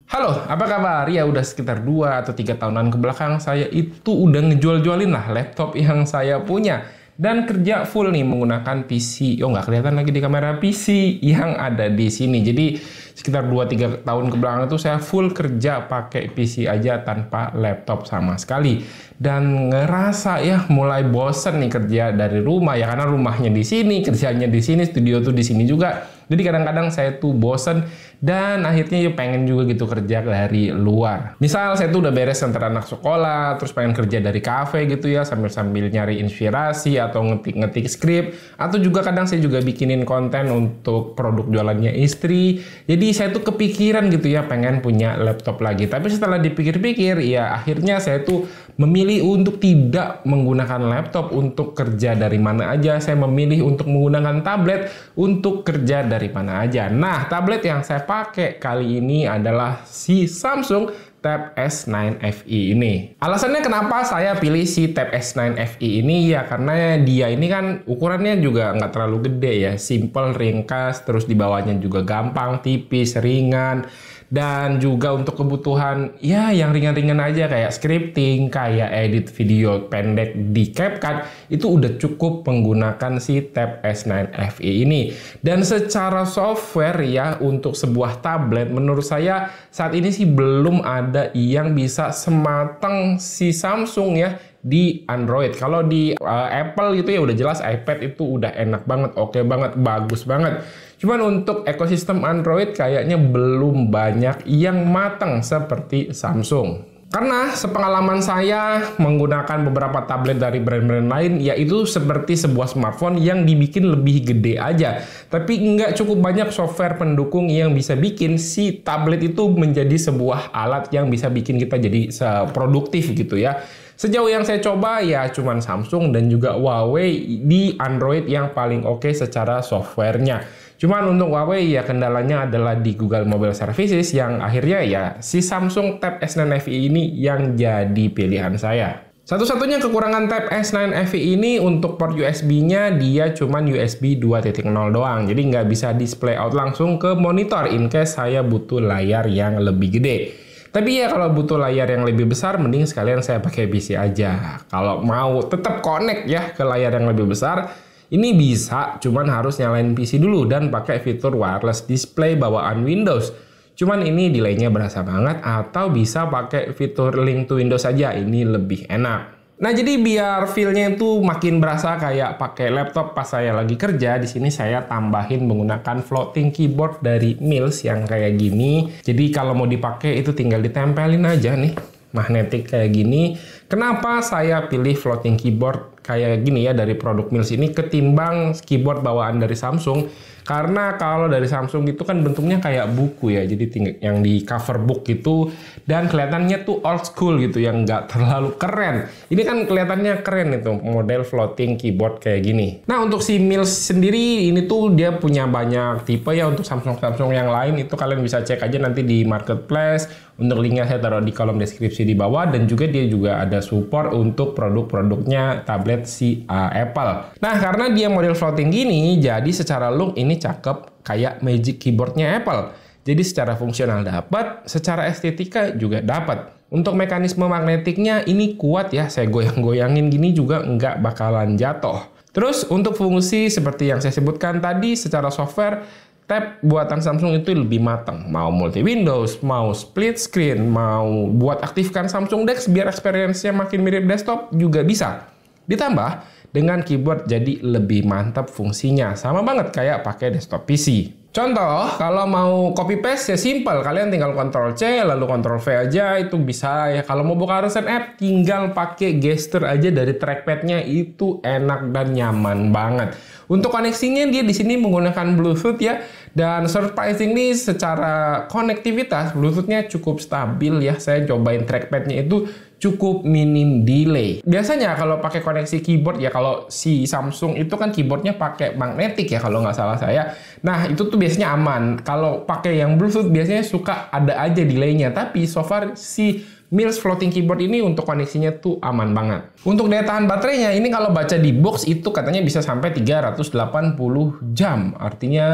Halo, apa kabar? Ya udah sekitar 2 atau 3 tahunan ke belakang saya itu udah ngejual-jualin lah laptop yang saya punya. Dan kerja full nih menggunakan PC. Oh, nggak kelihatan lagi di kamera PC yang ada di sini. Jadi sekitar 2-3 tahun ke belakang itu saya full kerja pakai PC aja tanpa laptop sama sekali. Dan ngerasa ya mulai bosen nih kerja dari rumah ya, karena rumahnya di sini, kerjanya di sini, studio tuh di sini juga. Jadi kadang-kadang saya tuh bosen dan akhirnya ya pengen juga gitu kerja dari luar. Misal saya tuh udah beres antar anak sekolah, terus pengen kerja dari kafe gitu ya, sambil-sambil nyari inspirasi atau ngetik-ngetik skrip, atau juga kadang saya juga bikinin konten untuk produk jualannya istri. Jadi saya tuh kepikiran gitu ya pengen punya laptop lagi. Tapi setelah dipikir-pikir ya akhirnya saya tuh memilih untuk tidak menggunakan laptop untuk kerja dari mana aja. Saya memilih untuk menggunakan tablet untuk kerja dari mana aja. Nah, tablet yang saya pakai kali ini adalah si Samsung Tab S9 FE ini. Alasannya kenapa saya pilih si Tab S9 FE ini ya karena dia ini kan ukurannya juga nggak terlalu gede ya, simple, ringkas, terus di bawahnya juga gampang, tipis, ringan. Dan juga untuk kebutuhan ya yang ringan-ringan aja kayak scripting, kayak edit video pendek di CapCut itu udah cukup menggunakan si Tab S9 FE ini. Dan secara software ya untuk sebuah tablet menurut saya saat ini sih belum ada yang bisa sematang si Samsung ya di Android. Kalau di Apple gitu ya udah jelas iPad itu udah enak banget, oke banget, bagus banget. Cuman untuk ekosistem Android kayaknya belum banyak yang matang seperti Samsung. Karena sepengalaman saya menggunakan beberapa tablet dari brand-brand lain, yaitu seperti sebuah smartphone yang dibikin lebih gede aja. Tapi nggak cukup banyak software pendukung yang bisa bikin si tablet itu menjadi sebuah alat yang bisa bikin kita jadi produktif gitu ya. Sejauh yang saya coba ya cuman Samsung dan juga Huawei di Android yang paling oke secara softwarenya. Cuman untuk Huawei ya kendalanya adalah di Google Mobile Services yang akhirnya ya si Samsung Tab S9 FE ini yang jadi pilihan saya. Satu-satunya kekurangan Tab S9 FE ini untuk port USB-nya dia cuman USB 2.0 doang. Jadi nggak bisa display out langsung ke monitor in case saya butuh layar yang lebih gede. Tapi ya kalau butuh layar yang lebih besar, mending sekalian saya pakai PC aja. Kalau mau tetap connect ya ke layar yang lebih besar, ini bisa, cuman harus nyalain PC dulu dan pakai fitur wireless display bawaan Windows. Cuman ini delaynya berasa banget, atau bisa pakai fitur link to Windows saja, ini lebih enak. Nah, jadi biar feel-nya itu makin berasa kayak pakai laptop pas saya lagi kerja, di sini saya tambahin menggunakan floating keyboard dari Mills yang kayak gini. Jadi kalau mau dipakai itu tinggal ditempelin aja nih, magnetik kayak gini. Kenapa saya pilih floating keyboard kayak gini ya dari produk Mills ini ketimbang keyboard bawaan dari Samsung? Karena kalau dari Samsung itu kan bentuknya kayak buku ya, jadi yang di cover book gitu, dan kelihatannya tuh old school gitu, yang nggak terlalu keren. Ini kan kelihatannya keren itu, model floating keyboard kayak gini. Nah untuk si Mills sendiri, ini tuh dia punya banyak tipe ya untuk Samsung yang lain, itu kalian bisa cek aja nanti di marketplace. Untuk linknya saya taruh di kolom deskripsi di bawah, dan juga dia juga ada support untuk produk-produknya tablet si Apple. Nah karena dia model floating gini, jadi secara look ini cakep kayak Magic Keyboardnya Apple. Jadi secara fungsional dapat, secara estetika juga dapat. Untuk mekanisme magnetiknya ini kuat ya, saya goyang-goyangin gini juga nggak bakalan jatuh. Terus untuk fungsi seperti yang saya sebutkan tadi, secara software, Tab buatan Samsung itu lebih matang. Mau multi Windows, mau split screen, mau buat aktifkan Samsung Dex biar experience-nya makin mirip desktop juga bisa. Ditambah dengan keyboard jadi lebih mantap fungsinya. Sama banget kayak pakai desktop PC. Contoh, kalau mau copy paste ya simple. Kalian tinggal Ctrl C lalu Ctrl V aja itu bisa ya. Kalau mau buka recent app tinggal pakai gesture aja dari trackpad-nya, itu enak dan nyaman banget. Untuk koneksinya dia di sini menggunakan Bluetooth ya. Dan surprisingly secara konektivitas Bluetooth-nya cukup stabil ya. Saya cobain trackpad-nya itu cukup minim delay. Biasanya kalau pakai koneksi keyboard ya, kalau si Samsung itu kan keyboardnya pakai magnetik ya kalau nggak salah saya. Nah itu tuh biasanya aman. Kalau pakai yang Bluetooth biasanya suka ada aja delaynya. Tapi so far si Mills floating keyboard ini untuk koneksinya tuh aman banget. Untuk daya tahan baterainya ini kalau baca di box itu katanya bisa sampai 380 jam. Artinya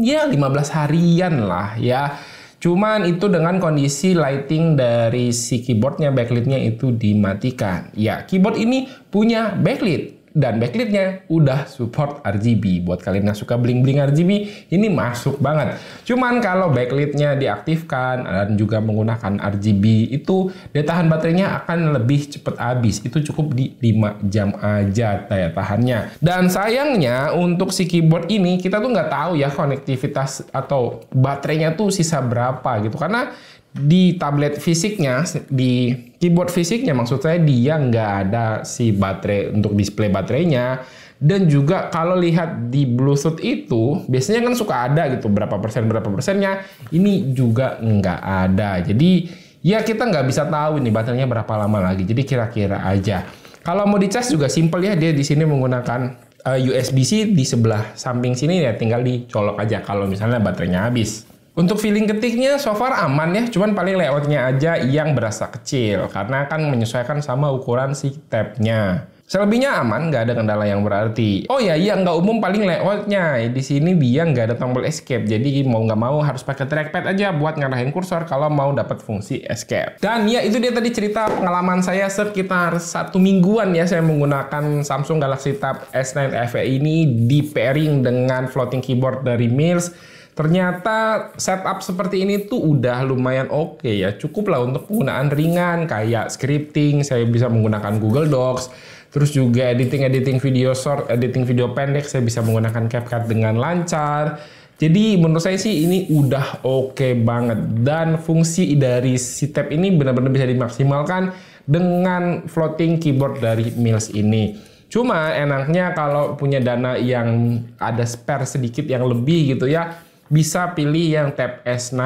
ya 15 harian lah ya. Cuman itu dengan kondisi lighting dari si keyboardnya, backlightnya itu dimatikan. Ya, keyboard ini punya backlit. Dan backlightnya udah support RGB. Buat kalian yang suka bling-bling RGB, ini masuk banget. Cuman kalau backlightnya diaktifkan dan juga menggunakan RGB, itu daya tahan baterainya akan lebih cepat habis. Itu cukup di 5 jam aja daya tahannya. Dan sayangnya untuk si keyboard ini, kita tuh nggak tahu ya konektivitas atau baterainya tuh sisa berapa gitu. Karena di tablet fisiknya, di keyboard fisiknya maksud saya, dia nggak ada si baterai untuk display baterainya. Dan juga kalau lihat di Bluetooth itu biasanya kan suka ada gitu berapa persennya, ini juga nggak ada. Jadi ya kita nggak bisa tahu ini baterainya berapa lama lagi. Jadi kira-kira aja. Kalau mau dicas juga simple ya, dia di sini menggunakan USB-C di sebelah samping sini ya, tinggal dicolok aja kalau misalnya baterainya habis. Untuk feeling ketiknya so far aman ya, cuman paling layoutnya aja yang berasa kecil karena kan menyesuaikan sama ukuran si tabnya. Selebihnya aman, nggak ada kendala yang berarti. Oh ya, nggak umum paling layoutnya. Di sini dia nggak ada tombol escape, jadi mau nggak mau harus pakai trackpad aja buat ngarahin kursor kalau mau dapat fungsi escape. Dan ya itu dia tadi cerita pengalaman saya sekitar 1 mingguan ya saya menggunakan Samsung Galaxy Tab S9 FE ini di pairing dengan floating keyboard dari Mills. Ternyata setup seperti ini tuh udah lumayan oke ya. Cukup lah untuk penggunaan ringan kayak scripting, saya bisa menggunakan Google Docs. Terus juga editing video short, editing video pendek, saya bisa menggunakan CapCut dengan lancar. Jadi menurut saya sih ini udah oke banget. Dan fungsi dari si tab ini benar-benar bisa dimaksimalkan dengan floating keyboard dari Mills ini. Cuma enaknya kalau punya dana yang ada spare sedikit yang lebih gitu ya, bisa pilih yang Tab S9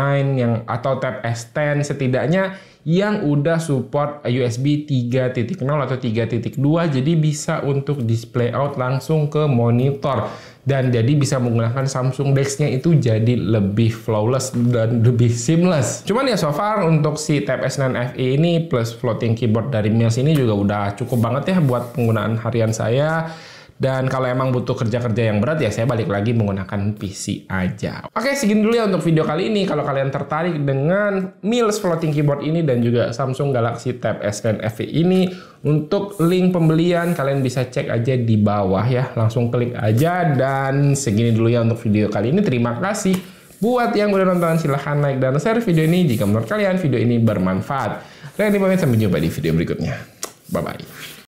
atau Tab S10 setidaknya yang udah support USB 3.0 atau 3.2, jadi bisa untuk display out langsung ke monitor dan jadi bisa menggunakan Samsung DeX-nya itu jadi lebih flawless dan lebih seamless. Cuman ya so far untuk si Tab S9 FE ini plus floating keyboard dari Mills ini juga udah cukup banget ya buat penggunaan harian saya. Dan kalau emang butuh kerja-kerja yang berat ya saya balik lagi menggunakan PC aja. Oke, segini dulu ya untuk video kali ini. Kalau kalian tertarik dengan Mills floating keyboard ini dan juga Samsung Galaxy Tab S10 FE ini, untuk link pembelian kalian bisa cek aja di bawah ya. Langsung klik aja. Dan segini dulu ya untuk video kali ini. Terima kasih buat yang udah nonton. Silahkan like dan share video ini jika menurut kalian video ini bermanfaat. Dan sampai jumpa di video berikutnya. Bye-bye.